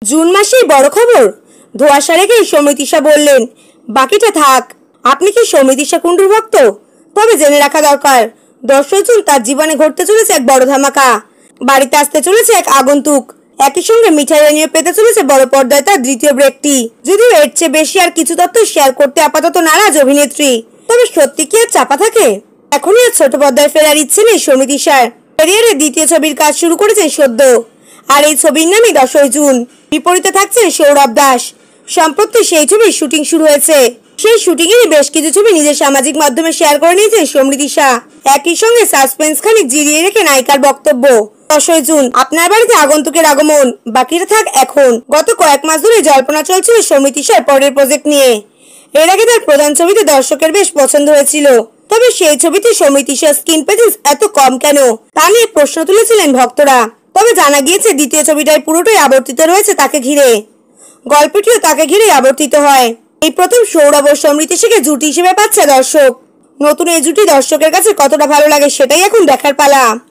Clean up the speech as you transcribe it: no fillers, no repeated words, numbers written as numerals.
June মাসেই বড় খবর। ধোঁয়াশা রেখেই সৌমিত্রিষা বললেন, বাকিটা থাক। আপনি কি সৌমিত্রিষা কুণ্ডুর ভক্ত? তবে জেনে রাখা দরকার, 10 জুন তার জীবনে ঘটতে চলেছে এক বড় ধামাকা। বাড়িতে আসতে চলেছে এক আগন্তুক, একই সঙ্গে মিঠাই নিয়ে পেতে চলেছে বড় পর্দায় তার দ্বিতীয় ব্রেকটি। যদিও এর চেয়ে বেশি আর কিছু তথ্য শেয়ার করতে আপাতত নারাজ অভিনেত্রী। তবে সত্যি কি আর চাপা থাকে? এখনই আর ছোট পর্দায় ফেরার ইচ্ছে নেই সৌমিত্রিষার। ক্যারিয়ারের দ্বিতীয় ছবির কাজ শুরু করেছেন সদ্য, আর এই ছবির নামই 10 জুন। বিপরীতে থাকছেন সৌরভ দাস। সম্প্রতি সেই ছবির শুটিং শুরু হয়েছে। সেই শুটিং এরই বেশ কিছু ছবি নিজের সামাজিক মাধ্যমে শেয়ার করে নিয়েছেন সৌমিত্রিষা। একই সঙ্গে সাসপেন্স খানিক জিরিয়ে রেখে নায়িকার বক্তব্য, 10 জুন আপনার বাড়িতে আগন্তুকের আগমন, বাকিটা থাক এখন। গত কয়েক মাস ধরে জল্পনা চলছিল সৌমিত্রিষার পরের প্রজেক্ট নিয়ে। এর আগে তার প্রধান ছবিতে দর্শকের বেশ পছন্দ হয়েছিল, তবে সেই ছবিতে সৌমিত্রিষার স্ক্রিন প্রেজেন্স এত কম কেন তা নিয়ে প্রশ্ন তুলেছিলেন ভক্তরা। তবে জানা গিয়েছে দ্বিতীয় ছবিটায় পুরোটাই আবর্তিত রয়েছে তাকে ঘিরে। গল্পটিও তাকে ঘিরে আবর্তিত হয়। এই প্রথম সৌরভ ও সৌমিত্রিষাকে জুটি হিসেবে পাচ্ছে দর্শক। নতুন এই জুটি দর্শকের কাছে কতটা ভালো লাগে সেটাই এখন দেখার পালা।